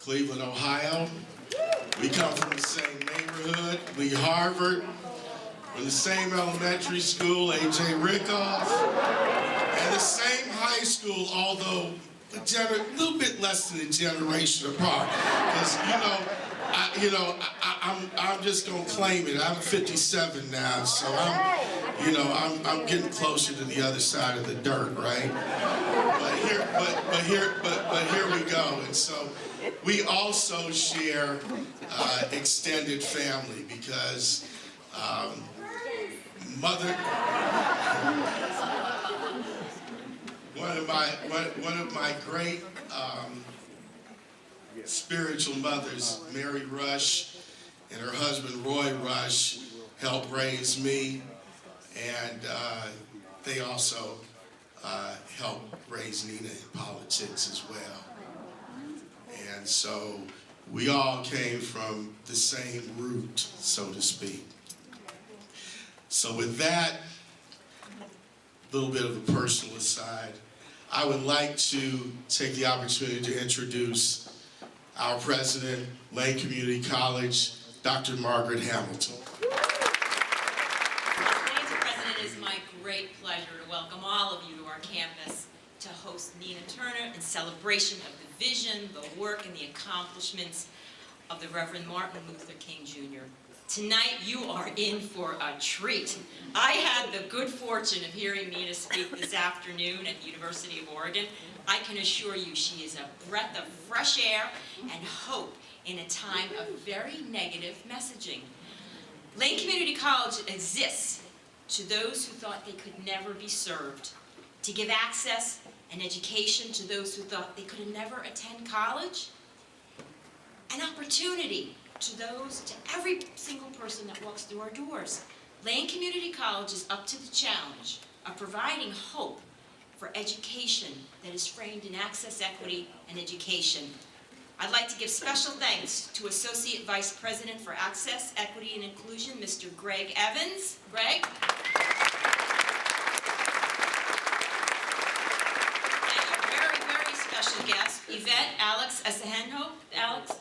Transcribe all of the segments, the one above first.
Cleveland, Ohio. We come from the same neighborhood, Lee Harvard, from the same elementary school, A.J. Rickoff, and the same high school, although a little bit less than a generation apart. Because, I'm just gonna claim it. I'm 57 now, so I'm getting closer to the other side of the dirt, right? But here we go. And so we also share extended family because one of my great spiritual mothers, Mary Rush, and her husband Roy Rush helped raise me, and they also helped raise Nina in politics as well. And so we all came from the same root, so to speak. So with that little bit of a personal aside, I would like to take the opportunity to introduce our president, Lane Community College, Dr. Margaret Hamilton. Mr. President, it is my great pleasure to welcome all of you to our campus to host Nina Turner in celebration of the vision, the work, and the accomplishments of the Reverend Martin Luther King Jr. Tonight, you are in for a treat. I had the good fortune of hearing Nina speak this afternoon at the University of Oregon. I can assure you she is a breath of fresh air and hope in a time of very negative messaging. Lane Community College exists to those who thought they could never be served, to give access and education to those who thought they could never attend college, an opportunity to every single person that walks through our doors. Lane Community College is up to the challenge of providing hope for education that is framed in access, equity, and education. I'd like to give special thanks to Associate Vice President for Access, Equity, and Inclusion, Mr. Greg Evans. Greg? And a very, very special guest, Yvette Alex Asahenho. Alex?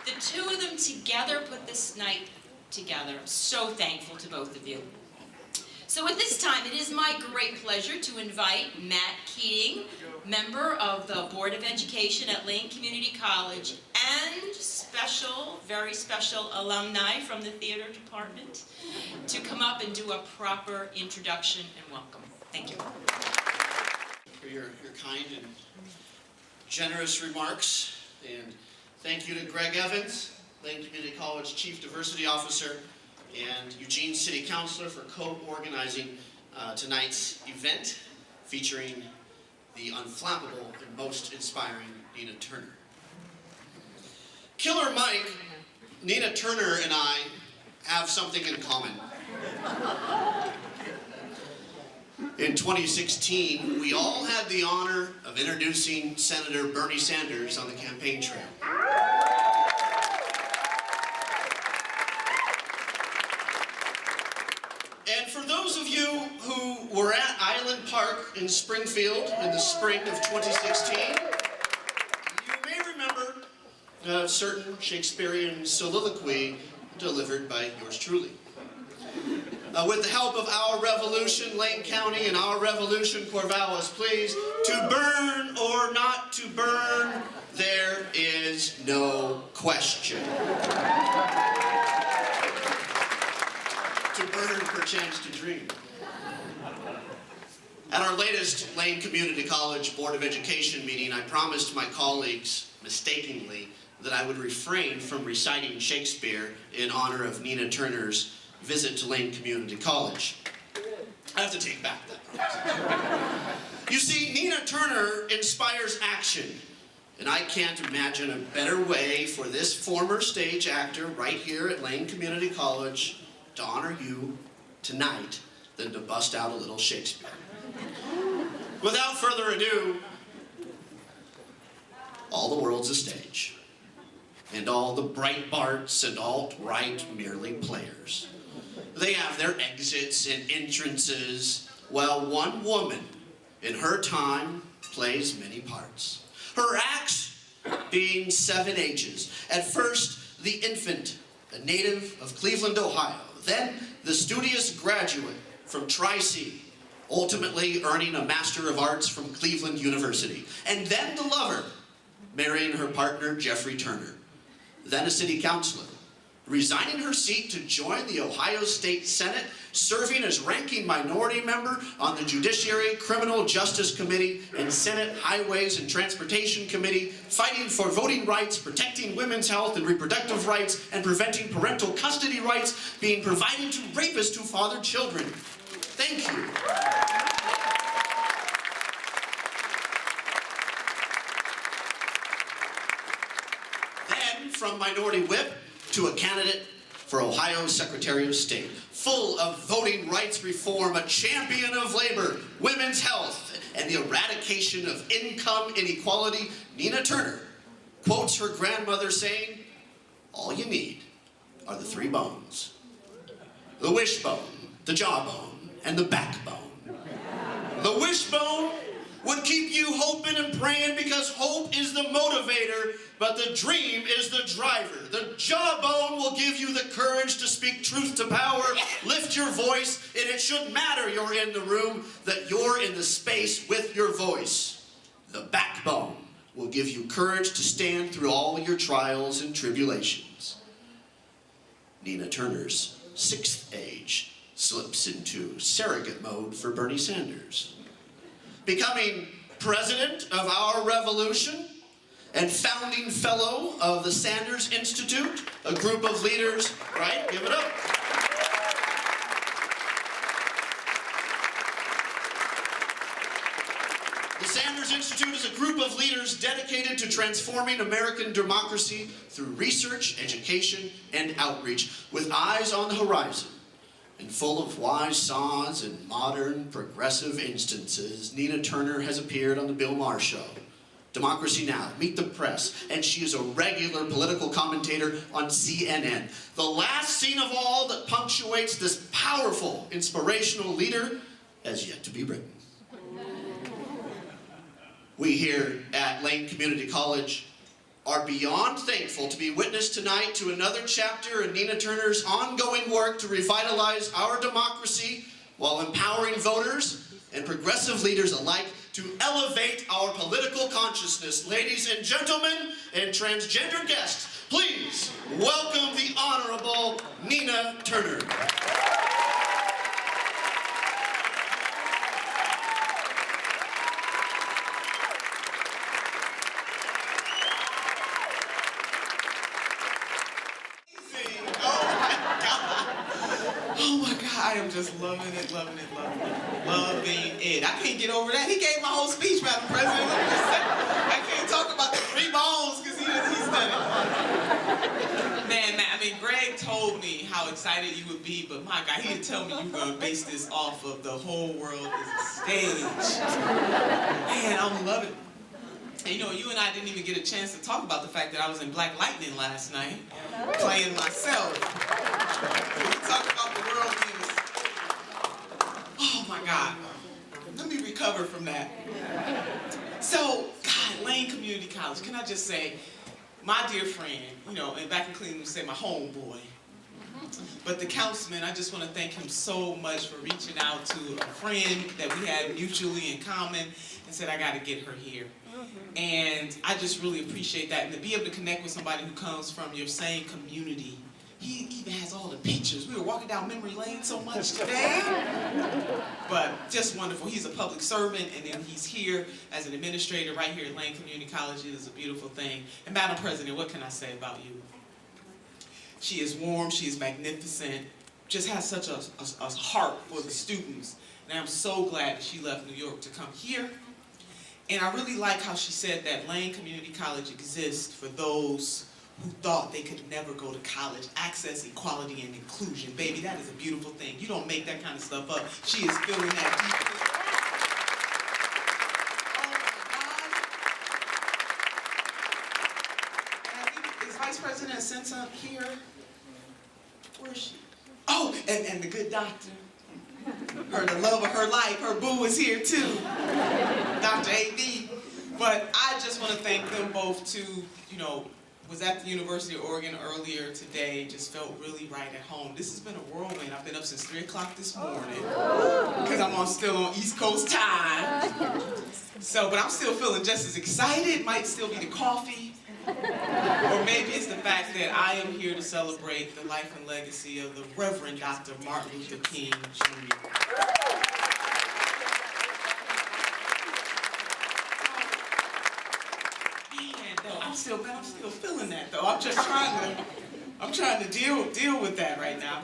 The two of them together put this night together. I'm so thankful to both of you. So at this time, it is my great pleasure to invite Matt Keating, member of the Board of Education at Lane Community College, and very special alumni from the theater department, to come up and do a proper introduction and welcome. Thank you. For your kind and generous remarks, and thank you to Greg Evans, Lane Community College Chief Diversity Officer, and Eugene City Councilor for co-organizing tonight's event featuring the unflappable and most inspiring Nina Turner. Killer Mike, Nina Turner and I have something in common. In 2016, we all had the honor of introducing Senator Bernie Sanders on the campaign trail. And for those of you who were at Island Park in Springfield in the spring of 2016, you may remember a certain Shakespearean soliloquy delivered by yours truly. With the help of our revolution, Lane County, and our revolution, Corvallis, please, to burn or not to burn, there is no question. To burn, perchance to dream. At our latest Lane Community College Board of Education meeting, I promised my colleagues, mistakenly, that I would refrain from reciting Shakespeare in honor of Nina Turner's visit to Lane Community College. I have to take back that. You see, Nina Turner inspires action, and I can't imagine a better way for this former stage actor right here at Lane Community College to honor you tonight than to bust out a little Shakespeare. Without further ado, all the world's a stage, and all the Breitbarts and alt-right merely players. They have their exits and entrances, while one woman in her time, plays many parts. Her acts being 7 H's. At first, the infant, a native of Cleveland, Ohio. Then, the studious graduate from Tri-C, ultimately earning a Master of Arts from Cleveland University. And then the lover, marrying her partner, Jeffrey Turner. Then a city councilor, resigning her seat to join the Ohio State Senate, serving as ranking minority member on the Judiciary Criminal Justice Committee and Senate Highways and Transportation Committee, fighting for voting rights, protecting women's health and reproductive rights, and preventing parental custody rights being provided to rapists who father children. Thank you. Then, from minority whip to a candidate for Ohio Secretary of State, full of voting rights reform, a champion of labor, women's health, and the eradication of income inequality, Nina Turner quotes her grandmother saying, "All you need are the 3 bones. The wishbone, the jawbone, and the backbone. The wishbone would keep you hoping and praying because hope is the motivator, but the dream is the driver. The jawbone will give you the courage to speak truth to power, lift your voice, and it should matter you're in the room, that you're in the space with your voice. The backbone will give you courage to stand through all your trials and tribulations." Nina Turner's 6th age slips into surrogate mode for Bernie Sanders. Becoming president of our revolution and founding fellow of the Sanders Institute, a group of leaders, right? Give it up. The Sanders Institute is a group of leaders dedicated to transforming American democracy through research, education, and outreach, with eyes on the horizon. And full of wise saws and modern, progressive instances, Nina Turner has appeared on The Bill Maher Show, Democracy Now!, Meet the Press, and she is a regular political commentator on CNN. The last scene of all that punctuates this powerful, inspirational leader has yet to be written. We here at Lane Community College are beyond thankful to be witness tonight to another chapter in Nina Turner's ongoing work to revitalize our democracy while empowering voters and progressive leaders alike to elevate our political consciousness. Ladies and gentlemen, and transgender guests, please welcome the Honorable Nina Turner. I am just loving it. Loving it. I can't get over that. He gave my whole speech, Madam President. I can't talk about the 3 bones because he's done it. Man, I mean, Greg told me how excited you would be, but my God, he didn't tell me you were going to base this off of the whole world is a stage. Man, I'm loving it. And you know, you and I didn't even get a chance to talk about the fact that I was in Black Lightning last night, playing myself. We talked about the world being oh my God, let me recover from that. So, God, Lane Community College, can I just say, my dear friend, you know, and back in Cleveland we say my homeboy, but the councilman, I just want to thank him so much for reaching out to a friend that we had mutually in common and said, I got to get her here. And I just really appreciate that, and to be able to connect with somebody who comes from your same community. He even has all the pictures. We were walking down memory lane so much today. But just wonderful. He's a public servant, and then he's here as an administrator right here at Lane Community College. It is a beautiful thing. And Madam President, what can I say about you? She is warm. She is magnificent. Just has such a heart for the students. And I'm so glad that she left New York to come here. And I really like how she said that Lane Community College exists for those who thought they could never go to college. Access, equality, and inclusion. Baby, that is a beautiful thing. You don't make that kind of stuff up. She is feeling that deeply. Oh my God. And I think, is Vice President Sensa here? Where is she? Oh, and the good doctor. the love of her life, her boo is here too, Dr. A.B. But I just want to thank them both too. You know, was at the University of Oregon earlier today, just felt really right at home. This has been a whirlwind. I've been up since 3 o'clock this morning because I'm still on East Coast time. So, but I'm still feeling just as excited. Might still be the coffee. Or maybe it's the fact that I am here to celebrate the life and legacy of the Reverend Dr. Martin Luther King, Jr. Man, though, I'm still feeling that though. I'm trying to deal with that right now.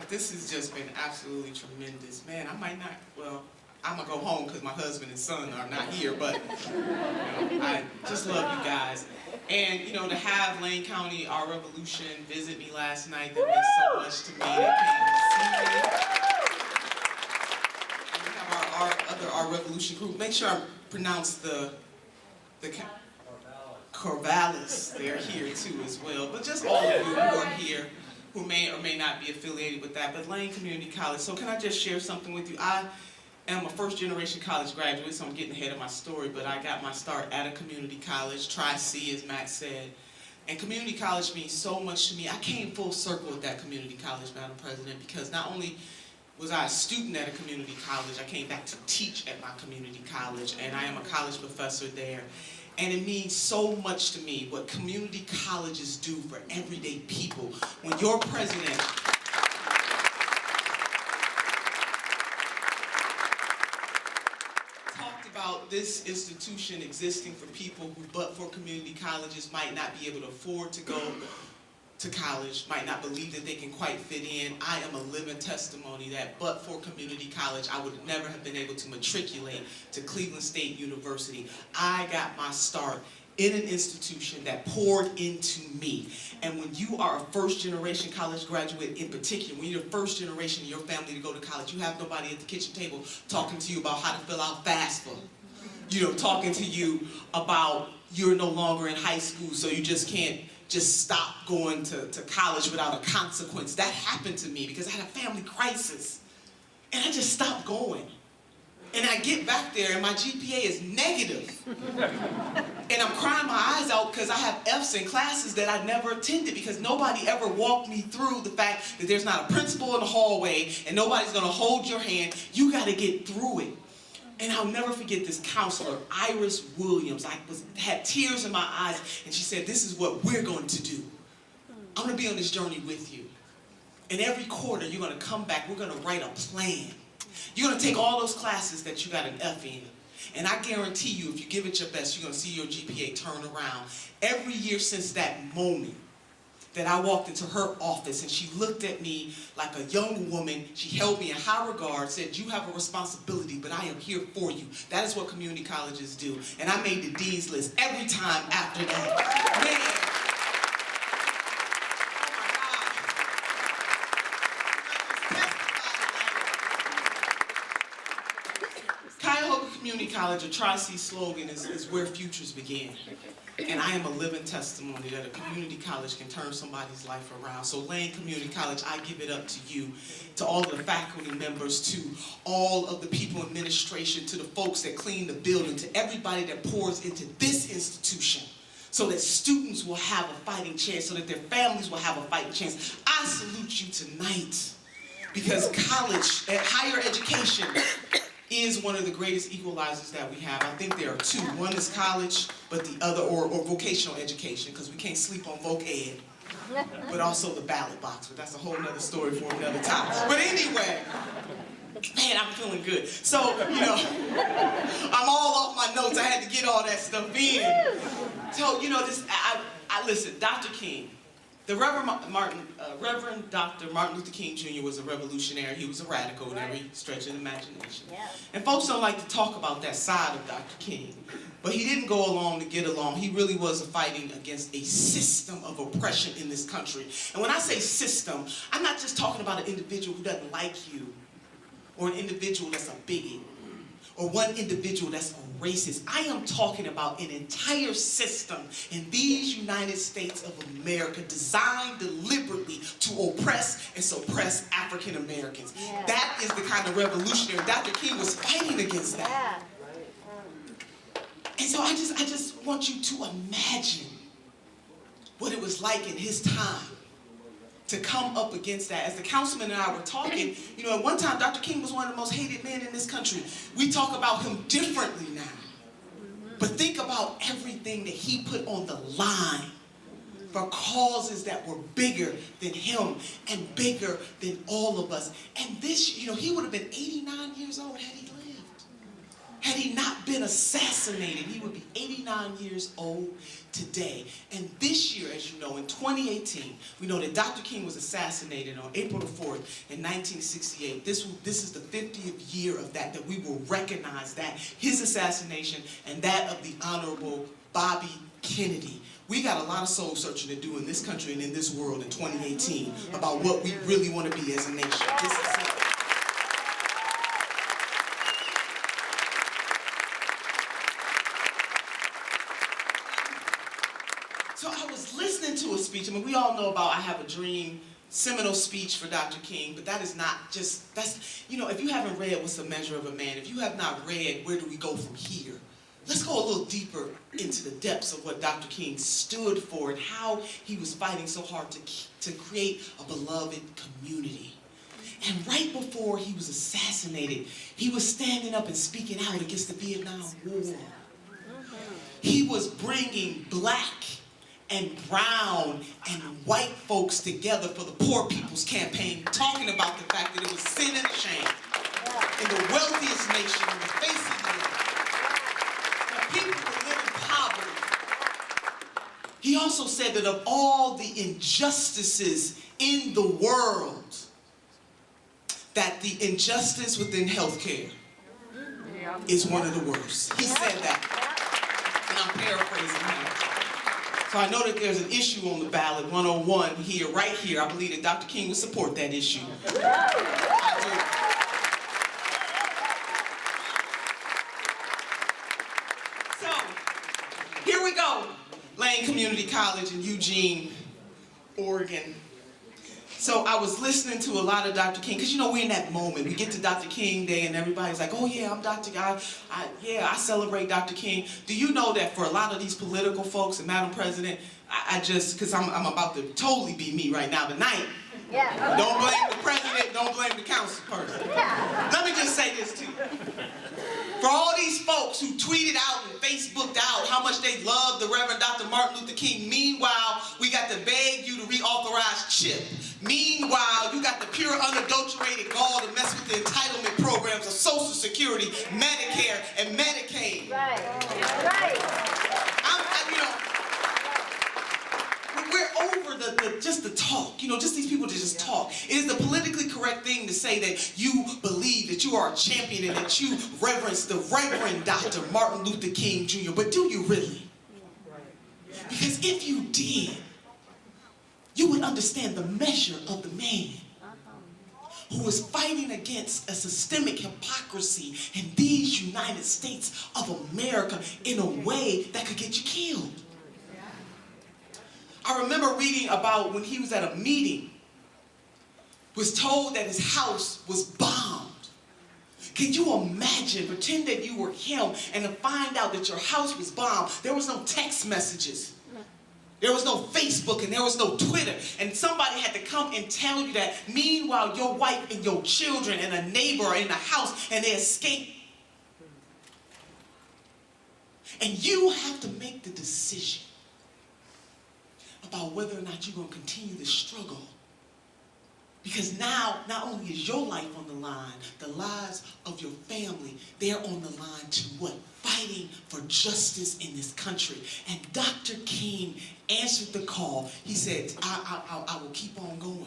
This has just been absolutely tremendous. Man, I might not, well, I'm gonna go home because my husband and son are not here, but you know, I just love you guys. And you know, to have Lane County, Our Revolution, visit me last night, that meant so much to me. They came to see me. And we have our Revolution group. Make sure I pronounce the Corvallis. They're here too as well. But just all of you who are here, who may or may not be affiliated with that. But Lane Community College. So can I just share something with you? I am a first-generation college graduate, so I'm getting ahead of my story, but I got my start at a community college, Tri-C, as Matt said. And community college means so much to me. I came full circle with that community college, Madam President, because not only was I a student at a community college, I came back to teach at my community college, and I am a college professor there. And it means so much to me what community colleges do for everyday people. When your president about this institution existing for people who, but for community colleges, might not be able to afford to go to college, might not believe that they can quite fit in. I am a living testimony that but for community college, I would never have been able to matriculate to Cleveland State University. I got my start in an institution that poured into me. And when you are a first-generation college graduate in particular, when you're the first generation in your family to go to college, you have nobody at the kitchen table talking to you about how to fill out FAFSA. You know, talking to you about you're no longer in high school, so you just can't just stop going to college without a consequence. That happened to me because I had a family crisis. And I just stopped going. And I get back there and my GPA is negative. And I'm crying my eyes out because I have F's in classes that I never attended because nobody ever walked me through the fact that there's not a principal in the hallway and nobody's gonna hold your hand. You gotta get through it. And I'll never forget this counselor, Iris Williams. I had tears in my eyes and she said, this is what we're going to do. I'm gonna be on this journey with you. And every quarter you're gonna come back, we're gonna write a plan. You're gonna take all those classes that you got an F in, and I guarantee you, if you give it your best, you're gonna see your GPA turn around. Every year since that moment that I walked into her office and she looked at me like a young woman, she held me in high regard, said, you have a responsibility, but I am here for you. That is what community colleges do. And I made the dean's list every time after that. Man. Community College, a Tri-C slogan is where futures begin. And I am a living testimony that a community college can turn somebody's life around. So Lane Community College, I give it up to you, to all of the faculty members, to all of the people in administration, to the folks that clean the building, to everybody that pours into this institution so that students will have a fighting chance, so that their families will have a fighting chance. I salute you tonight because college, higher education, is one of the greatest equalizers that we have. I think there are two. One is college, but the other, or vocational education, because we can't sleep on voc ed, but also the ballot box. But that's a whole nother story for another time. But anyway, man, I'm feeling good. So, you know, I'm all off my notes. I had to get all that stuff in. So, you know, listen, Dr. King, the Reverend Dr. Martin Luther King Jr. was a revolutionary. He was a radical in every stretch of the imagination. Yeah. And folks don't like to talk about that side of Dr. King. But he didn't go along to get along. He really was fighting against a system of oppression in this country. And when I say system, I'm not just talking about an individual who doesn't like you, or an individual that's a bigot, or one individual that's a racist. I am talking about an entire system in these United States of America designed deliberately to oppress and suppress African Americans. Yeah. That is the kind of revolutionary. Dr. King was fighting against that. Yeah. And so I just want you to imagine what it was like in his time to come up against that. As the councilman and I were talking, you know, at one time, Dr. King was one of the most hated men in this country. We talk about him differently now. But think about everything that he put on the line for causes that were bigger than him and bigger than all of us. And this, you know, he would have been 89 years old had he lived. Had he not been assassinated, he would be 89 years old today. And this year, as you know, in 2018, we know that Dr. King was assassinated on April the 4th in 1968. This is the 50th year of that we will recognize that, his assassination and that of the Honorable Bobby Kennedy. We got a lot of soul searching to do in this country and in this world in 2018 about what we really want to be as a nation. This is it. So I was listening to a speech. I mean, we all know about I Have a Dream, seminal speech for Dr. King, but that is not just, that's, you know, if you haven't read What's the Measure of a Man, if you have not read Where Do We Go From Here, let's go a little deeper into the depths of what Dr. King stood for and how he was fighting so hard to create a beloved community. And right before he was assassinated, he was standing up and speaking out against the Vietnam War. He was bringing black and brown and white folks together for the Poor People's Campaign, talking about the fact that it was sin and shame in the wealthiest nation on the face of the earth, that people would live in poverty. He also said that of all the injustices in the world, that the injustice within healthcare is one of the worst. He said that, and I'm paraphrasing him. So I know that there's an issue on the ballot, 101 here, right here. I believe that Dr. King would support that issue. I do. So, here we go. Lane Community College in Eugene, Oregon. So I was listening to a lot of Dr. King, because you know we're in that moment. We get to Dr. King Day and everybody's like, oh yeah, I'm Dr. Guy. I celebrate Dr. King. Do you know that for a lot of these political folks and Madam President, I just, because I'm about to totally be me right now tonight. Yeah. Don't blame the president, don't blame the council person. Yeah. Let me just say this to you. For all these folks who tweeted out and Facebooked out how much they love the Reverend Dr. Martin Luther King, meanwhile, we got to beg you to reauthorize CHIP. Meanwhile, you got the pure unadulterated gall to mess with the entitlement programs of Social Security, Medicare, and Medicaid. Right. Right. We're over just the talk, you know, just these people to just talk. It is the politically correct thing to say that you believe that you are a champion and that you reverence the Reverend Dr. Martin Luther King Jr., but do you really? Because if you did, you would understand the measure of the man who is fighting against a systemic hypocrisy in these United States of America in a way that could get you killed. I remember reading about when he was at a meeting, was told that his house was bombed. Can you imagine, pretend that you were him and to find out that your house was bombed? There was no text messages. There was no Facebook and there was no Twitter. And somebody had to come and tell you that. Meanwhile, your wife and your children and a neighbor are in the house and they escaped. And you have to make the decision about whether or not you're going to continue the struggle. Because now, not only is your life on the line, the lives of your family, they're on the line to what? Fighting for justice in this country. And Dr. King answered the call. He said, I will keep on going.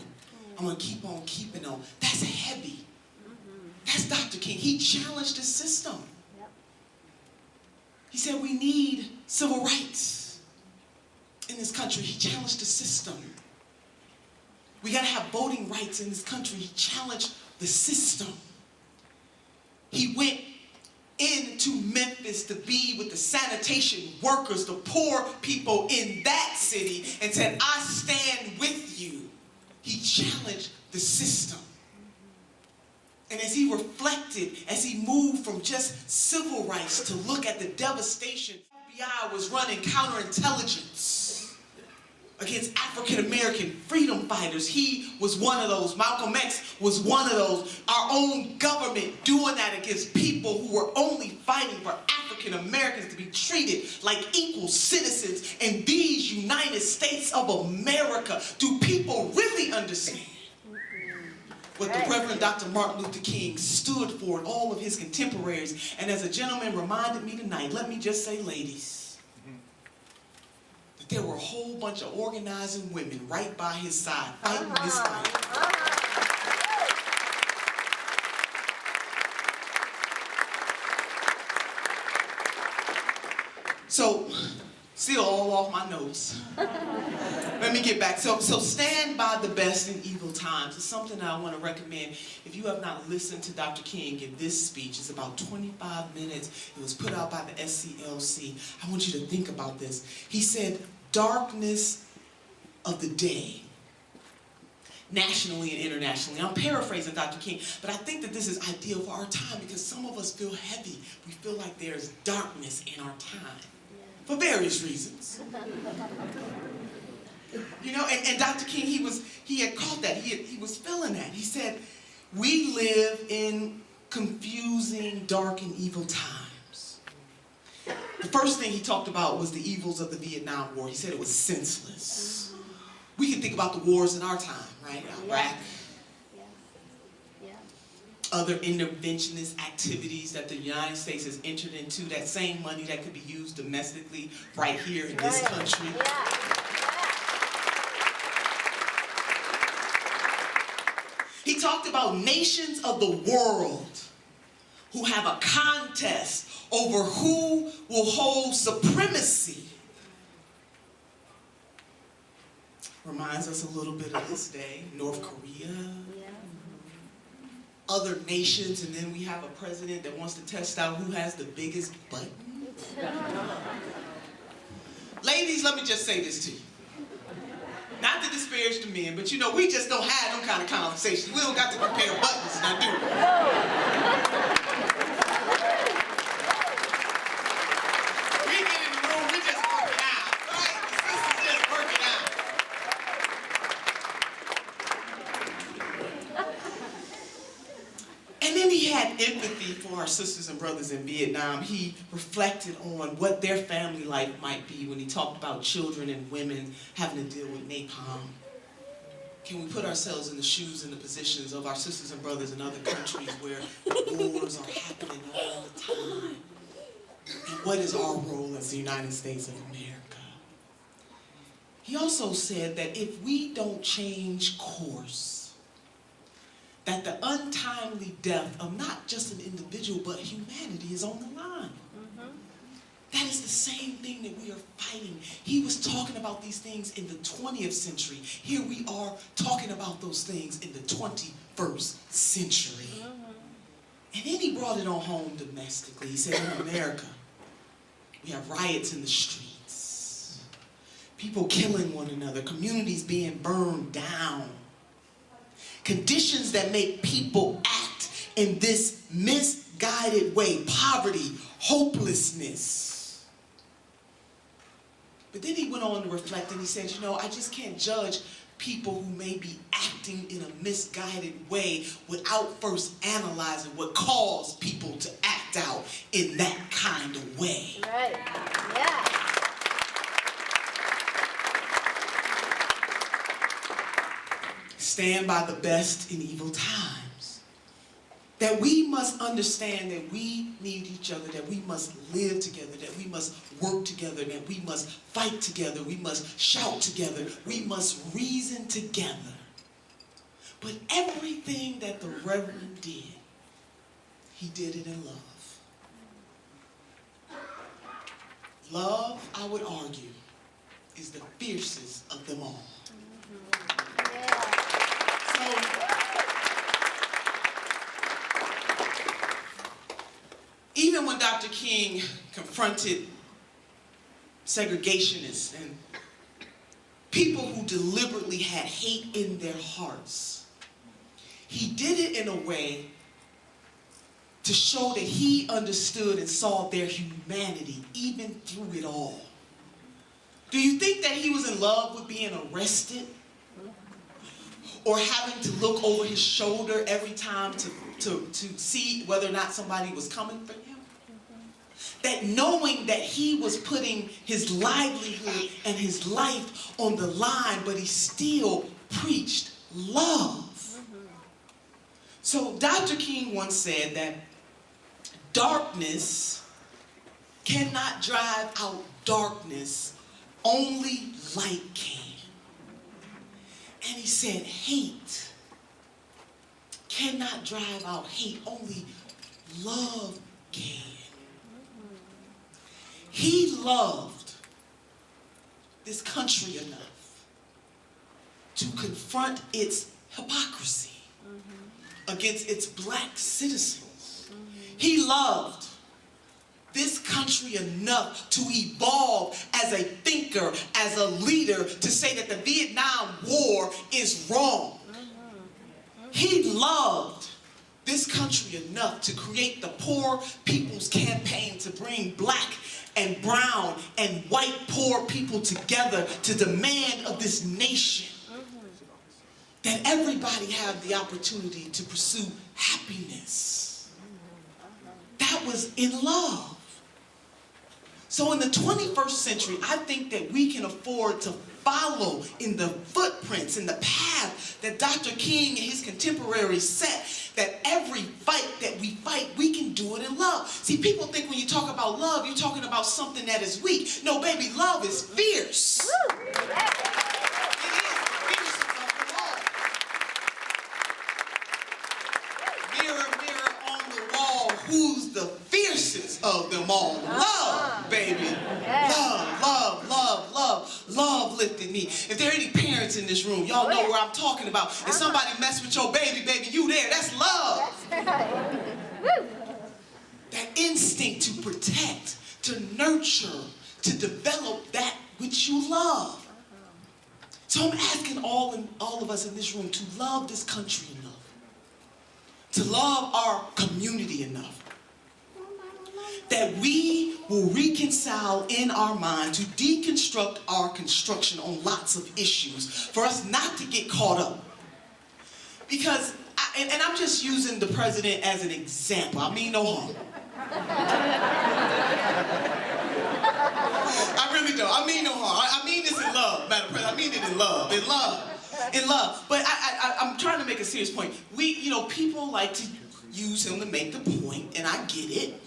I'm going to keep on keeping on. That's heavy. That's Dr. King. He challenged the system. He said we need civil rights in this country. He challenged the system. We got to have voting rights in this country. He challenged the system. He went Davis to be with the sanitation workers, the poor people in that city, and said, I stand with you. He challenged the system. And as he reflected, as he moved from just civil rights to look at the devastation, FBI was running counterintelligence against African-American freedom fighters. He was one of those. Malcolm X was one of those. Our own government doing that against people who were only fighting for African-Americans to be treated like equal citizens in these United States of America. Do people really understand what the Reverend Dr. Martin Luther King stood for and all of his contemporaries? And as a gentleman reminded me tonight, let me just say, ladies, that there were a whole bunch of organizing women right by his side fighting this fight. So, still all off my notes. Let me get back. So stand by the best in evil times. It's something I want to recommend. If you have not listened to Dr. King give this speech, it's about 25 minutes. It was put out by the LCC. I want you to think about this. He said, darkness of the day, nationally and internationally. I'm paraphrasing Dr. King, but I think that this is ideal for our time because some of us feel heavy. We feel like there's darkness in our time for various reasons. You know, and Dr. King, he had caught that. He was feeling that. He said, we live in confusing, dark, and evil times. The first thing he talked about was the evils of the Vietnam War. He said it was senseless. We can think about the wars in our time, right? Iraq. Other interventionist activities that the United States has entered into, that same money that could be used domestically right here in this country. He talked about nations of the world who have a contest over who will hold supremacy. Reminds us a little bit of this day, North Korea. Other nations, and then we have a president that wants to test out who has the biggest butt. Ladies, let me just say this to you. Not to disparage the men, but you know, we just don't have them kind of conversations. We don't got to compare buttons, now do we? We get in the room, we just work it out, right? The sisters just work it out. And then he had empathy for our sisters and brothers in Vietnam. He reflected on what their family life might be when he talked about children and women having to deal with napalm. Can we put ourselves in the shoes and the positions of our sisters and brothers in other countries where wars are happening all the time? And what is our role as the United States of America? He also said that if we don't change course, that the untimely death of not just an individual, but humanity is on the line. That is the same thing that we are fighting. He was talking about these things in the 20th century. Here we are talking about those things in the 21st century. And then he brought it on home domestically. He said, in America, we have riots in the streets, people killing one another, communities being burned down. Conditions that make people act in this misguided way. Poverty, hopelessness. But then he went on to reflect and he said, you know, I just can't judge people who may be acting in a misguided way without first analyzing what caused people to act out in that kind of way. Right. Yeah. Stand by the best in evil times. That we must understand that we need each other, that we must live together, that we must work together, that we must fight together, we must shout together, we must reason together. But everything that the Reverend did, he did it in love. Love, I would argue, is the fiercest of them all. even when Dr. King confronted segregationists and people who deliberately had hate in their hearts, he did it in a way to show that he understood and saw their humanity even through it all. Do you think that he was in love with being arrested? Or having to look over his shoulder every time to see whether or not somebody was coming for him? That knowing that he was putting his livelihood and his life on the line, but he still preached love. So Dr. King once said that darkness cannot drive out darkness, only light can. And he said hate cannot drive out hate, only love can. He loved this country enough to confront its hypocrisy against its black citizens. He loved this country enough to evolve as a thinker, as a leader, to say that the Vietnam War is wrong. He loved this country enough to create the Poor People's Campaign to bring black and brown and white poor people together to demand of this nation that everybody have the opportunity to pursue happiness. That was in love. So in the 21st century, I think that we can afford to follow in the footprints, in the path that Dr. King and his contemporaries set, that every fight that we fight, we can do it in love. See, people think when you talk about love, you're talking about something that is weak. No, baby, love is fierce. Woo! It is fierce above all. Mirror, mirror on the wall, who's the fiercest of them all? Love, baby. Love, love, love, love. Love lifted me. If there are any parents in this room, y'all know where I'm talking about. If somebody mess with your baby, you there. That's love. That's right. Woo! That instinct to protect, to nurture, to develop that which you love. So I'm asking all of us in this room to love this country enough, to love our community enough, that we will reconcile in our mind to deconstruct our construction on lots of issues, for us not to get caught up. Because, and I'm just using the president as an example, I mean no harm. I really don't, I mean no harm. I mean this in love, Madam President, I mean it in love, in love. But I'm trying to make a serious point. People like to use him to make the point, and I get it.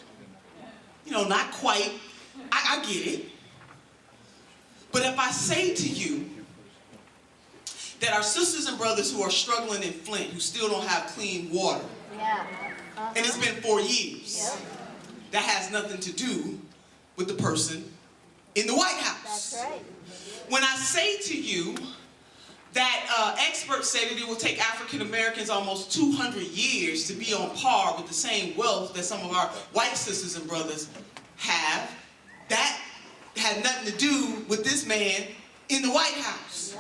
Not quite. I get it. But if I say to you that our sisters and brothers who are struggling in Flint, who still don't have clean water, and it's been 4 years, that has nothing to do with the person in the White House. That's right. When I say to you that experts say that it will take African Americans almost 200 years to be on par with the same wealth that some of our white sisters and brothers have, that had nothing to do with this man in the White House.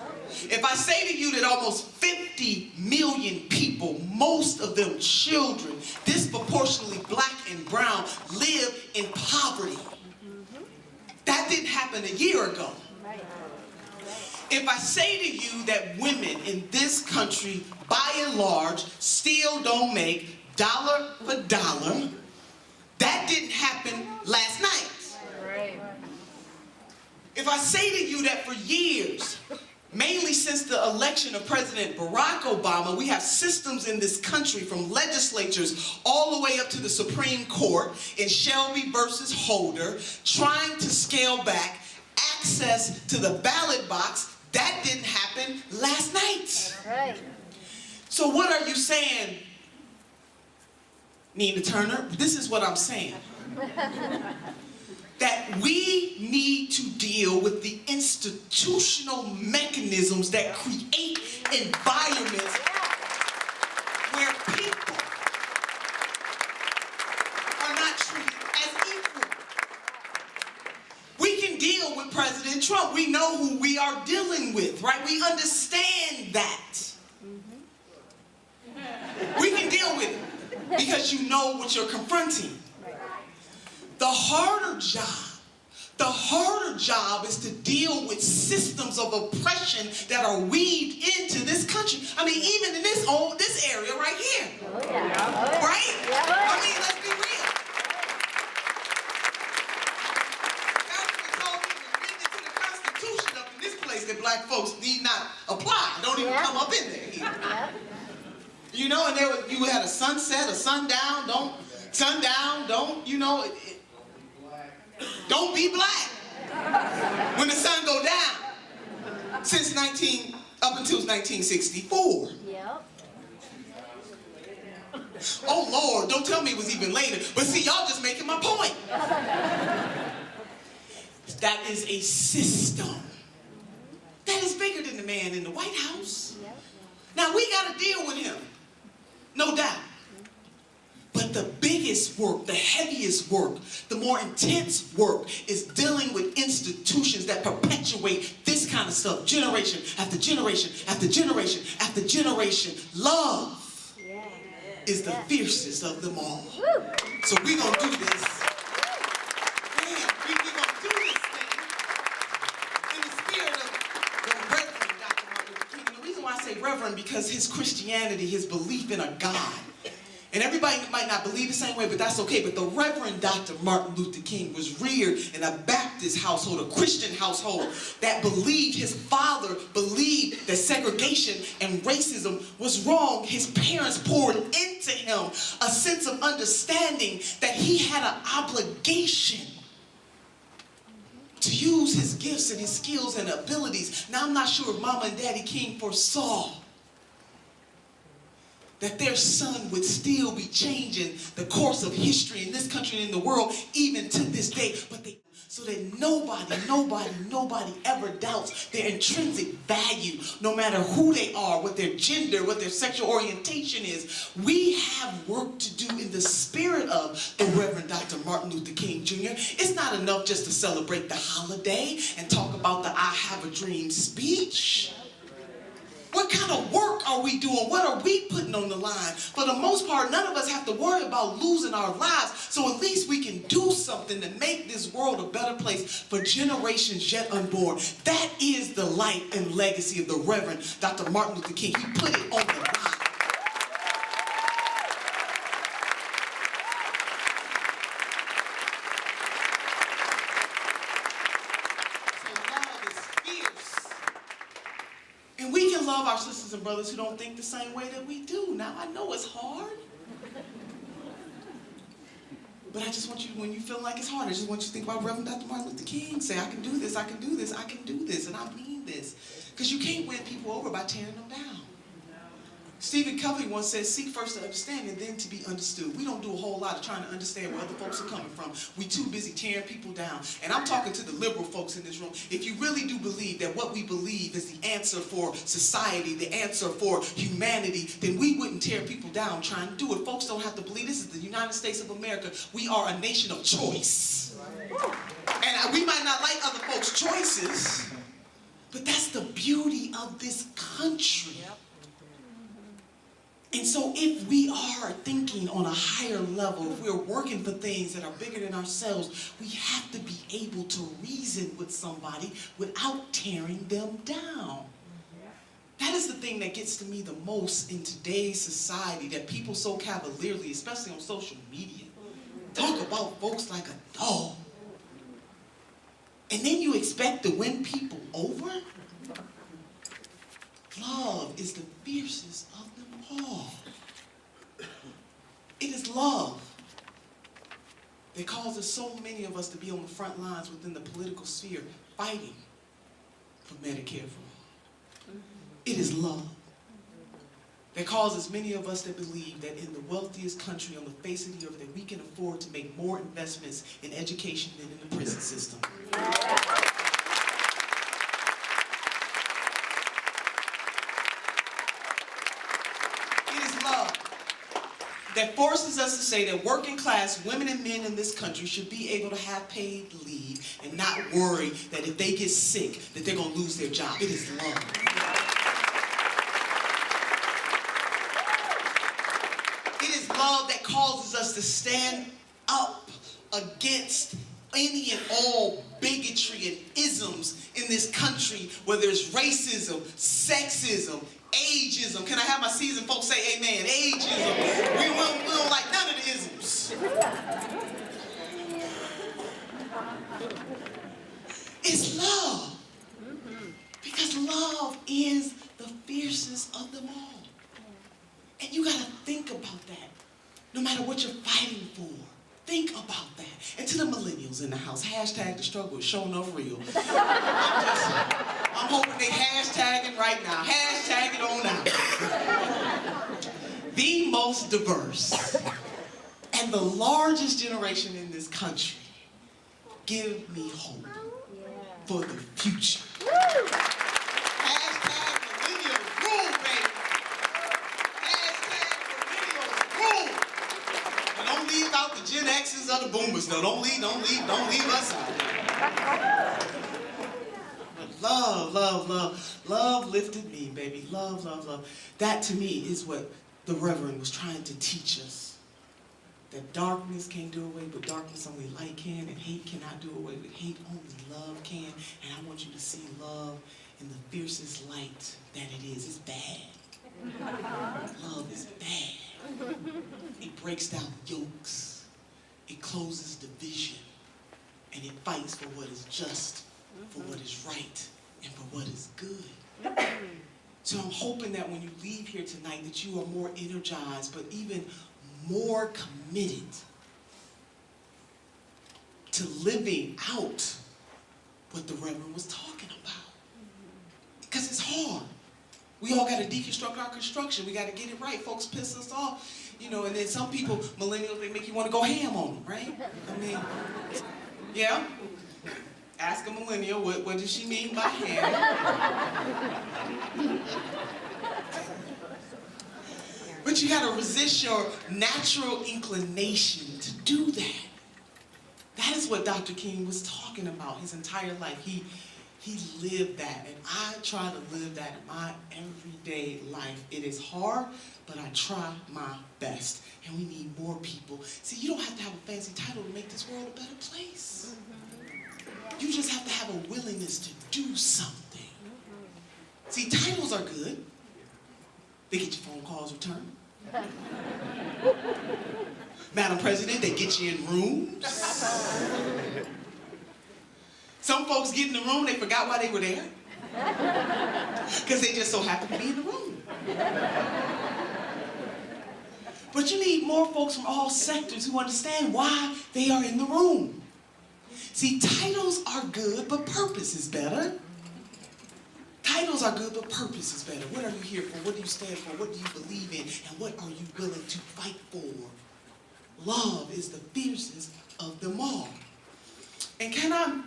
If I say to you that almost 50 million people, most of them children, disproportionately black and brown, live in poverty, that didn't happen a year ago. If I say to you that women in this country, by and large, still don't make dollar for dollar, that didn't happen last night. If I say to you that for years, mainly since the election of President Barack Obama, we have systems in this country from legislatures all the way up to the Supreme Court in Shelby versus Holder, trying to scale back access to the ballot box. That didn't happen last night. Right. So what are you saying, Nina Turner? This is what I'm saying. That we need to deal with the institutional mechanisms that create environments where people are not treated Trump, we know who we are dealing with, right? We understand that. We can deal with it because you know what you're confronting. The harder job is to deal with systems of oppression that are weaved into this country. I mean, even in this area right here. Oh, yeah. Right? Yeah. I mean, let's be real. Government told me to read into the Constitution up in this place that black folks need not apply. Don't even come up in there here. Yeah. You know, and you had a sunset, a sundown, don't be black when the sun go down. Up until 1964. Yep. Oh Lord, don't tell me it was even later. But see, y'all just making my point. That is a system that is bigger than the man in the White House. Yep. Now we got to deal with him, no doubt. But the biggest work, the heaviest work, the more intense work is dealing with institutions that perpetuate this kind of stuff, generation after generation after generation after generation. Love Yeah. is the fiercest of them all. Woo. So we're going to do this. Man, we're going to do this thing in the spirit of the Reverend Dr. Martin Luther King. And the reason why I say Reverend, because his Christianity, his belief in a God, and everybody might not believe the same way, but that's okay. But the Reverend Dr. Martin Luther King was reared in a Baptist household, a Christian household, that believed, his father believed that segregation and racism was wrong. His parents poured into him a sense of understanding that he had an obligation to use his gifts and his skills and abilities. Now, I'm not sure if Mama and Daddy King foresaw that their son would still be changing the course of history in this country and in the world, even to this day. But so that nobody ever doubts their intrinsic value, no matter who they are, what their gender, what their sexual orientation is. We have work to do in the spirit of the Reverend Dr. Martin Luther King Jr. It's not enough just to celebrate the holiday and talk about the I Have a Dream speech. What kind of work are we doing? What are we putting on the line? For the most part, none of us have to worry about losing our lives. So at least we can do something to make this world a better place for generations yet unborn. That is the light and legacy of the Reverend Dr. Martin Luther King. He put it on the line. And we can love our sisters and brothers who don't think the same way that we do. Now, I know it's hard. But I just want you, when you feel like it's hard, I just want you to think about Reverend Dr. Martin Luther King. Say, I can do this, I can do this, I can do this, and I mean this. Because you can't win people over by tearing them down. Stephen Covey once said, seek first to understand and then to be understood. We don't do a whole lot of trying to understand where other folks are coming from. We too busy tearing people down. And I'm talking to the liberal folks in this room. If you really do believe that what we believe is the answer for society, the answer for humanity, then we wouldn't tear people down trying to do it. Folks don't have to believe this is the United States of America. We are a nation of choice. And we might not like other folks' choices, but that's the beauty of this country. And so if we are thinking on a higher level, if we're working for things that are bigger than ourselves, we have to be able to reason with somebody without tearing them down. That is the thing that gets to me the most in today's society, that people so cavalierly, especially on social media, talk about folks like a dog. And then you expect to win people over? Love is the fiercest of them all. It is love that causes so many of us to be on the front lines within the political sphere fighting for Medicare for all. It is love that causes many of us to believe that in the wealthiest country on the face of the earth that we can afford to make more investments in education than in the prison system. that forces us to say that working class women and men in this country should be able to have paid leave and not worry that if they get sick, that they're going to lose their job. It is love. It is love that causes us to stand up against any and all bigotry and isms in this country, where there's racism, sexism, ageism. Can I have my seasoned folks say amen? Ageism. We don't like none of the isms. It's love. Because love is the fiercest of them all. And you got to think about that, no matter what you're fighting for. Think about that. And to the millennials in the house, hashtag the struggle is showing up real. I'm hoping they hashtagging right now. Hashtag it on out. The most diverse and the largest generation in this country give me hope for the future. Hashtag millennials rule, baby. Hashtag millennials rule. And don't leave out the Gen X's or the boomers, though. Don't leave us out. But love lifted me, baby. Love. That to me is what the Reverend was trying to teach us. That darkness can't do away with darkness, only light can, and hate cannot do away with hate, only love can. And I want you to see love in the fiercest light that it is. It's bad. Love is bad. It breaks down yokes. It closes division. And it fights for what is just, for what is right, and for what is good. So I'm hoping that when you leave here tonight that you are more energized, but even more committed to living out what the Reverend was talking about. Because it's hard. We all got to deconstruct our construction. We got to get it right. Folks piss us off, you know, and then some people, millennials, they make you want to go ham on them, right? I mean, yeah. Ask a millennial, what does she mean by ham? But you got to resist your natural inclination to do that. That is what Dr. King was talking about his entire life. He lived that, and I try to live that in my everyday life. It is hard, but I try my best. And we need more people. See, you don't have to have a fancy title to make this world a better place. You just have to have a willingness to do something. See, titles are good. They get your phone calls returned. Madam President, they get you in rooms. Some folks get in the room, they forgot why they were there. Because they just so happened to be in the room. But you need more folks from all sectors who understand why they are in the room. See, titles are good, but purpose is better. Titles are good, but purpose is better. What are you here for? What do you stand for? What do you believe in? And what are you willing to fight for? Love is the fiercest of them all. And can I,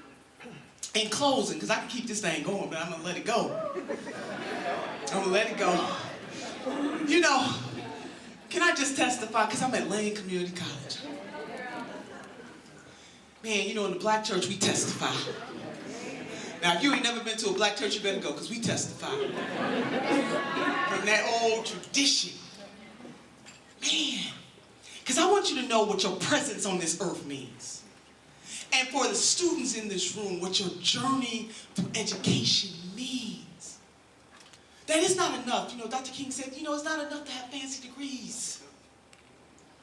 in closing, because I can keep this thing going, but I'm going to let it go. I'm going to let it go. You know, can I just testify? Because I'm at Lane Community College. Man, you know, in the black church, we testify. Now, if you ain't never been to a black church, you better go, because we testify. From that old tradition. Man, because I want you to know what your presence on this earth means. And for the students in this room, what your journey through education means. That it's not enough. You know, Dr. King said, you know, it's not enough to have fancy degrees.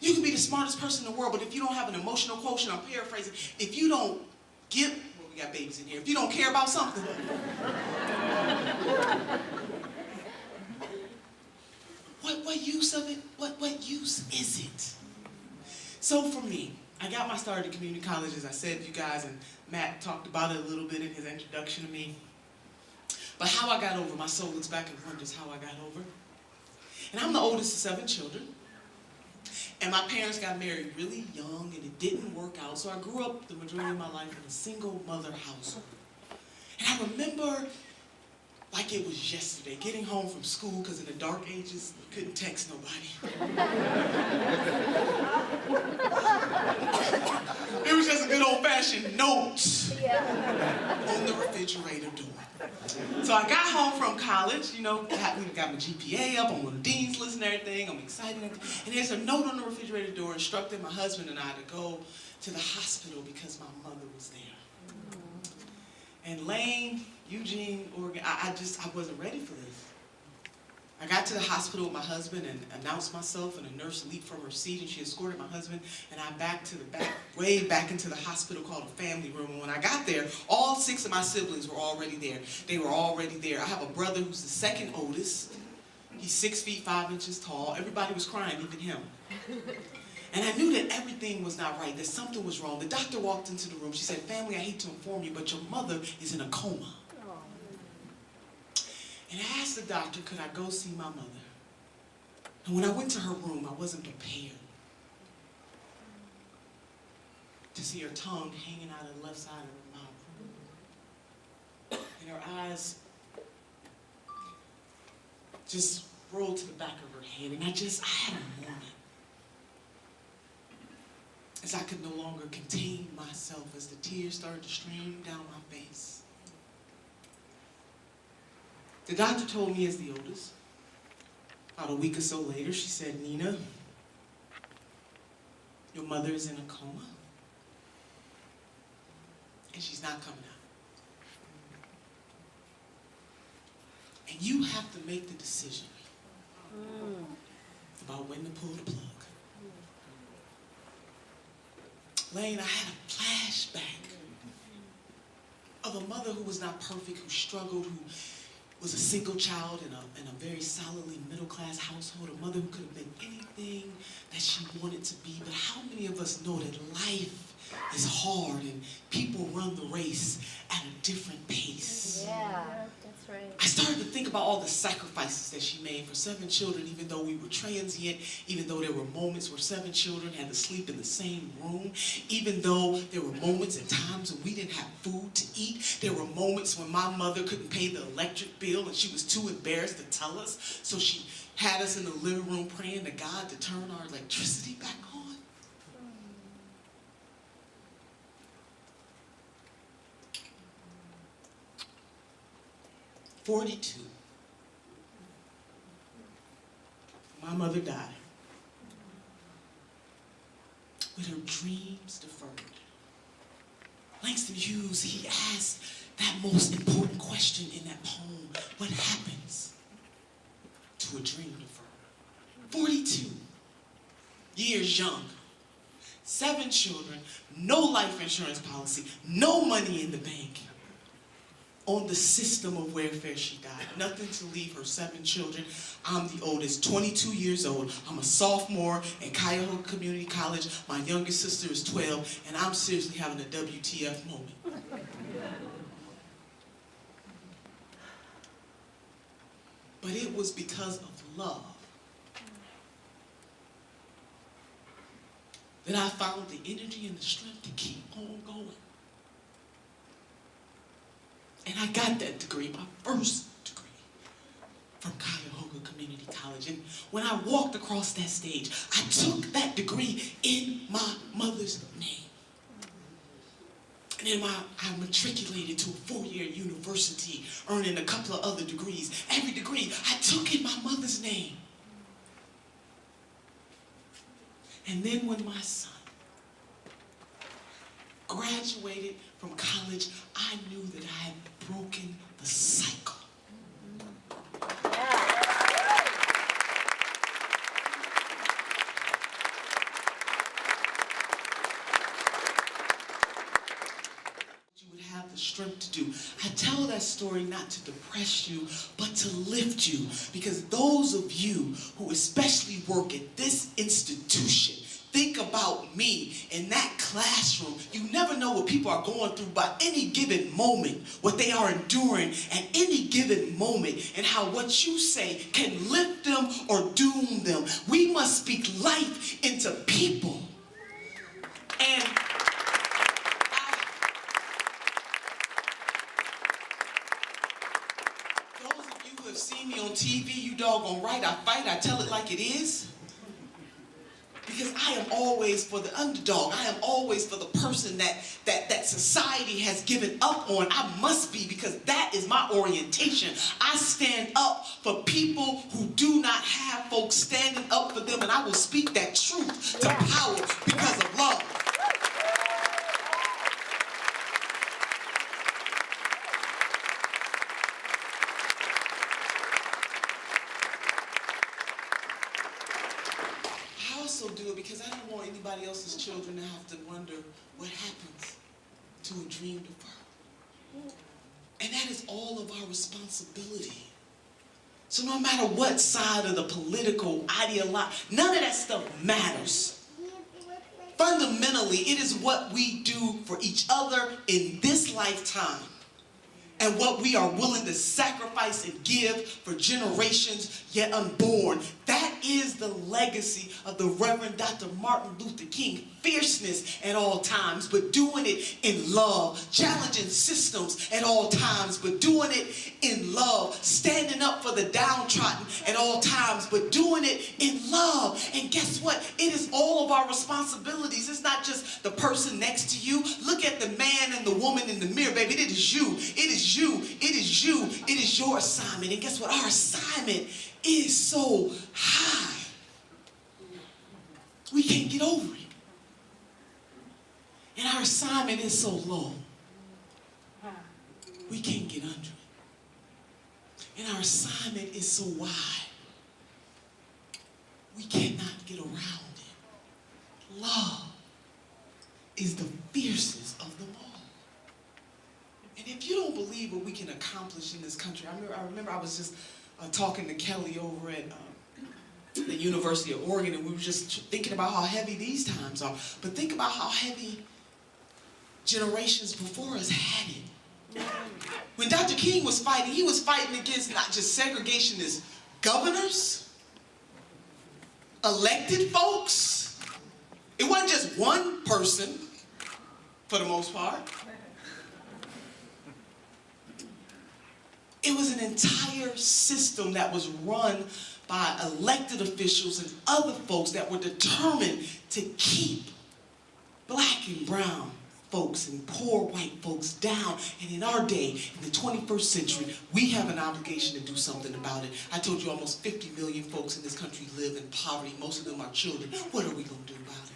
You can be the smartest person in the world, but if you don't have an emotional quotient, I'm paraphrasing, if you don't give, well, we got babies in here, if you don't care about something, what use of it? What use is it? So for me, I got my start at community college, as I said to you guys, and Matt talked about it a little bit in his introduction to me. But how I got over, my soul looks back and wonders how I got over. And I'm the oldest of 7 children. And my parents got married really young, and it didn't work out. So I grew up the majority of my life in a single mother household. And I remember like it was yesterday, getting home from school, because in the dark ages, you couldn't text nobody. It was just a good old-fashioned note on the refrigerator door. So I got home from college, you know, got my GPA up, I'm on the dean's list and everything, I'm excited. And there's a note on the refrigerator door instructing my husband and I to go to the hospital because my mother was there. And Lane, Eugene, Oregon, I wasn't ready for this. I got to the hospital with my husband and announced myself, and a nurse leaped from her seat and she escorted my husband and I way back into the hospital called a family room. And when I got there, all 6 of my siblings were already there. They were already there. I have a brother who's the second oldest. He's 6 feet 5 inches tall. Everybody was crying, even him. And I knew that everything was not right, that something was wrong. The doctor walked into the room. She said, "Family, I hate to inform you, but your mother is in a coma." And I asked the doctor, could I go see my mother? And when I went to her room, I wasn't prepared to see her tongue hanging out of the left side of her mouth. And her eyes just rolled to the back of her head. And I had a moment. As I could no longer contain myself, as the tears started to stream down my face. The doctor told me as the oldest. About a week or so later, she said, "Nina, your mother is in a coma, and she's not coming out. And you have to make the decision about when to pull the plug." Lane, I had a flashback of a mother who was not perfect, who struggled, who was a single child in a very solidly middle-class household, a mother who could have been anything that she wanted to be. But how many of us know that life is hard and people run the race at a different pace? Yeah, that's right. I started to think about all the sacrifices that she made for 7 children, even though we were transient, even though there were moments where 7 children had to sleep in the same room, even though there were moments and times when we didn't have food to eat. There were moments when my mother couldn't pay the electric bill and she was too embarrassed to tell us, so she had us in the living room praying to God to turn our electricity back on. 42. My mother died with her dreams deferred. Langston Hughes, he asked that most important question in that poem: what happens to a dream deferred? 42 years young, 7 children, no life insurance policy, no money in the bank. On the system of welfare, she died. Nothing to leave her 7 children. I'm the oldest, 22 years old. I'm a sophomore at Cuyahoga Community College. My youngest sister is 12, and I'm seriously having a WTF moment. But it was because of love that I found the energy and the strength to keep on going. And I got that degree, my first degree, from Cuyahoga Community College. And when I walked across that stage, I took that degree in my mother's name. And then I matriculated to a 4-year university, earning a couple of other degrees. Every degree I took in my mother's name. And then when my son graduated from college, I knew that I had broken the cycle. You would have the strength to do. I tell that story not to depress you, but to lift you, because those of you who especially work at this institution, think about me in that classroom. You never know what people are going through by any given moment, what they are enduring at any given moment, and how what you say can lift them or doom them. We must speak life into people. And TV, you doggone right, I fight, I tell it like it is. Because I am always for the underdog. I am always for the person that society has given up on. I must be, because that is my orientation. I stand up for people who do not have folks standing up for them, and I will speak that truth to power because of love. I also do it because I don't want anybody else's children to have to wonder what happens to a dream deferred. And that is all of our responsibility. So no matter what side of the political ideology, none of that stuff matters. Fundamentally, it is what we do for each other in this lifetime and what we are willing to sacrifice and give for generations yet unborn. That is the legacy of the Reverend Dr. Martin Luther King. Fierceness at all times, but doing it in love. Challenging systems at all times, but doing it in love. Standing up for the downtrodden at all times, but doing it in love. And guess what? It is all of our responsibilities. It's not just the person next to you. Look at the man and the woman in the mirror, baby. It is you. It is you. It is you. It is your assignment. And guess what? Our assignment is so high. We can't get over it. And our assignment is so low. We can't get under it. And our assignment is so wide. We cannot get around it. Love is the fiercest of them all. And if you don't believe what we can accomplish in this country, I remember I was just talking to Kelly over at the University of Oregon, and we were just thinking about how heavy these times are. But think about how heavy generations before us had it. When Dr. King was fighting, he was fighting against not just segregationist governors, elected folks. It wasn't just one person, for the most part. It was an entire system that was run by elected officials and other folks that were determined to keep black and brown folks and poor white folks down. And in our day, in the 21st century, we have an obligation to do something about it. I told you almost 50 million folks in this country live in poverty. Most of them are children. What are we going to do about it?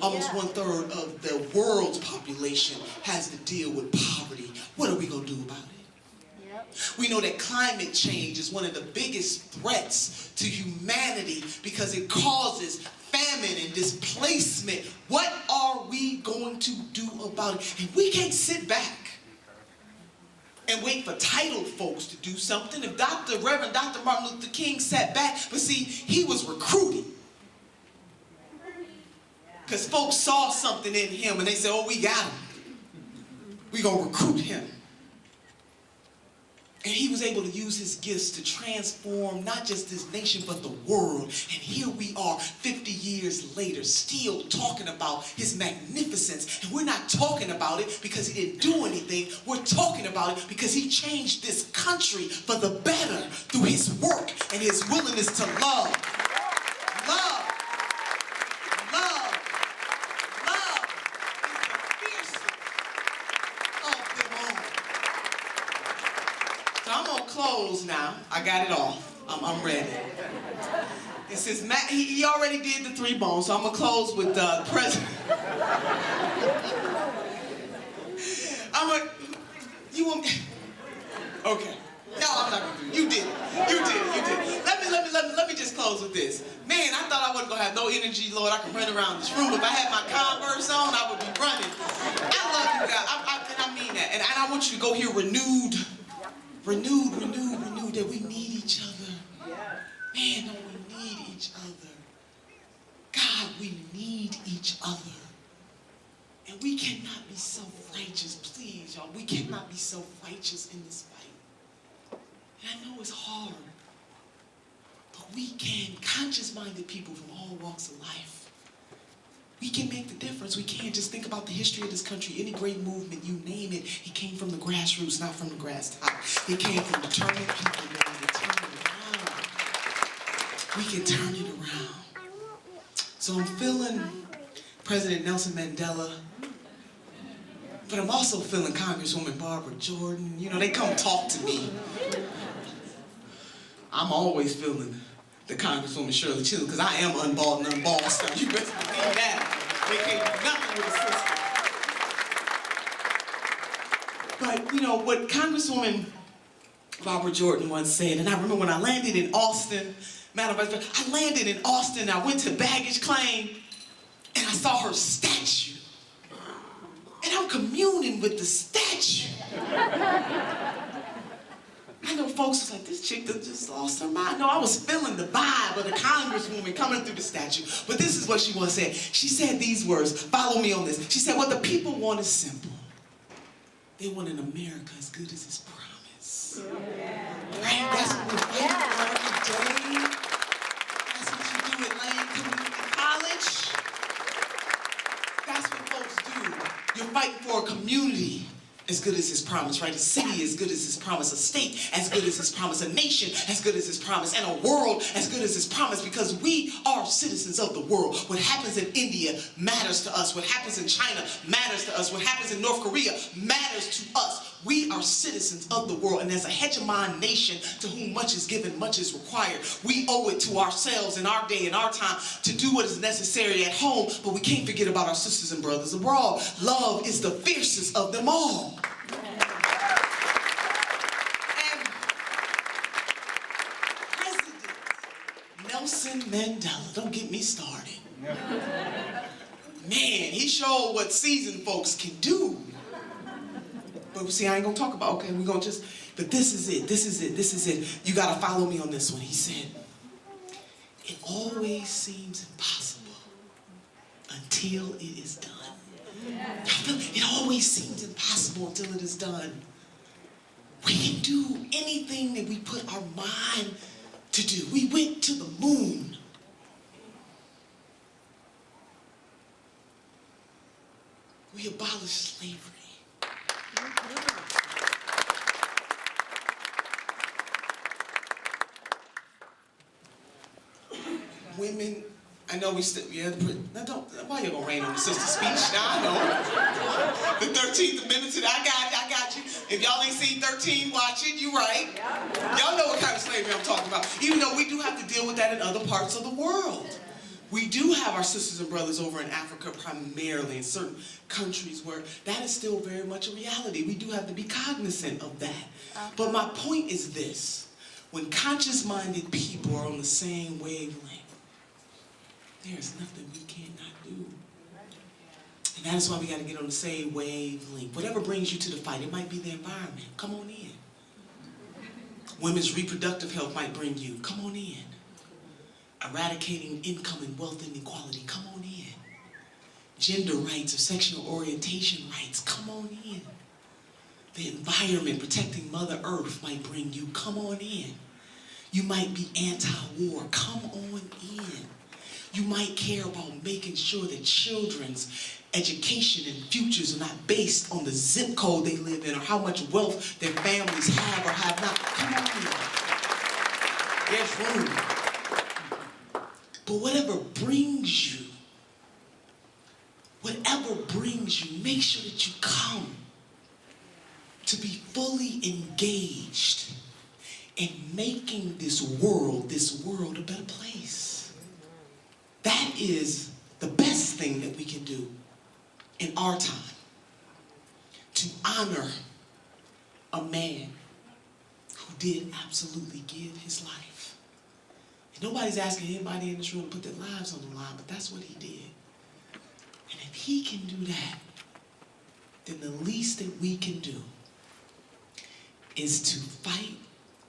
Almost 1/3 of the world's population has to deal with poverty. What are we going to do about it? We know that climate change is one of the biggest threats to humanity because it causes famine and displacement. What are we going to do about it? And we can't sit back and wait for titled folks to do something. If Reverend Dr. Martin Luther King sat back, but see, he was recruiting. Because folks saw something in him and they said, oh, we got him. We're going to recruit him. And he was able to use his gifts to transform not just this nation, but the world. And here we are 50 years later, still talking about his magnificence. And we're not talking about it because he didn't do anything. We're talking about it because he changed this country for the better through his work and his willingness to love. Love. Love. Love is the fiercest of them all. So I'm going to close now. I got it all. I'm ready. It says, Matt, he already did the 3 bones, so I'm going to close with the president. You want me? Okay. No, I'm not going to do it. You did it. You did it. You did it. Let me just close with this. Man, I thought I wasn't going to have no energy, Lord. I could run around this room. If I had my Converse on, I would be running. I love you guys. And I mean that. And I want you to go here renewed, that we need each other. Man, don't we need each other. God, we need each other. And we cannot be self-righteous. Please, y'all. We cannot be self-righteous in this fight. And I know it's hard. But we can, conscious-minded people from all walks of life, we can make the difference. We can't just think about the history of this country. Any great movement, you name it, it came from the grassroots, not from the grass top. It came from determined people. we can turn it around. So I'm feeling President Nelson Mandela, but I'm also feeling Congresswoman Barbara Jordan. You know, they come talk to me. I'm always feeling the Congresswoman Shirley Chisholm, because I am unballed and unbossed. So you best believe that. They can't do nothing with the system. But, you know, what Congresswoman Barbara Jordan once said, and I remember when I landed in Austin, Madam Vice President, I landed in Austin, I went to baggage claim, and I saw her statue. And I'm communing with the statue. I know folks was like, this chick that just lost her mind. No, I was feeling the vibe of the Congresswoman coming through the statue. But this is what she once said. She said these words, follow me on this. She said, what the people want is simple. They want an America as good as His promise. Right? That's what we're fighting for every day. That's what you do at Lane Community College. That's what folks do. You're fighting for a community as good as His promise, right? A city as good as His promise, a state as good as His promise, a nation as good as His promise, and a world as good as His promise, because we are citizens of the world. What happens in India matters to us. What happens in China matters to us. What happens in North Korea matters to us. We are citizens of the world, and as a hegemon nation to whom much is given, much is required, we owe it to ourselves in our day and our time to do what is necessary at home, but we can't forget about our sisters and brothers abroad. Love is the fiercest of them all. And President Nelson Mandela, don't get me started. Man, he showed what seasoned folks can do. But see, I ain't gonna talk about, okay, we're gonna just, but this is it, this is it, this is it. You gotta follow me on this one. He said, it always seems impossible until it is done. It always seems impossible until it is done. We can do anything that we put our mind to do. We went to the moon. We abolished slavery. Women, I know we still, yeah, now don't, why you gonna rain on the sister's speech? Now I know. The 13th Amendment to I got you. If y'all ain't seen 13, watch it, you right. Y'all know what kind of slavery I'm talking about. Even though we do have to deal with that in other parts of the world. We do have our sisters and brothers over in Africa primarily, in certain countries where that is still very much a reality. We do have to be cognizant of that. But my point is this. When conscious-minded people are on the same wavelength, there's nothing we cannot do. And that is why we got to get on the same wavelength. Whatever brings you to the fight, it might be the environment. Come on in. Women's reproductive health might bring you. Come on in. Eradicating income and wealth inequality. Come on in. Gender rights or sexual orientation rights. Come on in. The environment, protecting Mother Earth might bring you. Come on in. You might be anti-war. Come on in. You might care about making sure that children's education and futures are not based on the zip code they live in or how much wealth their families have or have not. Come on in. There's room. But whatever brings you, make sure that you come to be fully engaged in making this world a better place. That is the best thing that we can do in our time, to honor a man who did absolutely give his life. And nobody's asking anybody in this room to put their lives on the line, but that's what he did. And if he can do that, then the least that we can do is to fight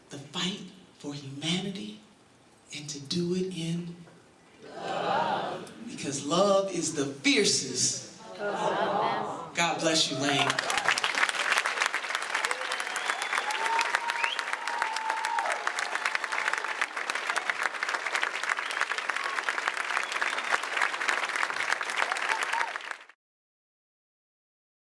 the fight for humanity and to do it in love. Because love is the fiercest. God bless you, Lane.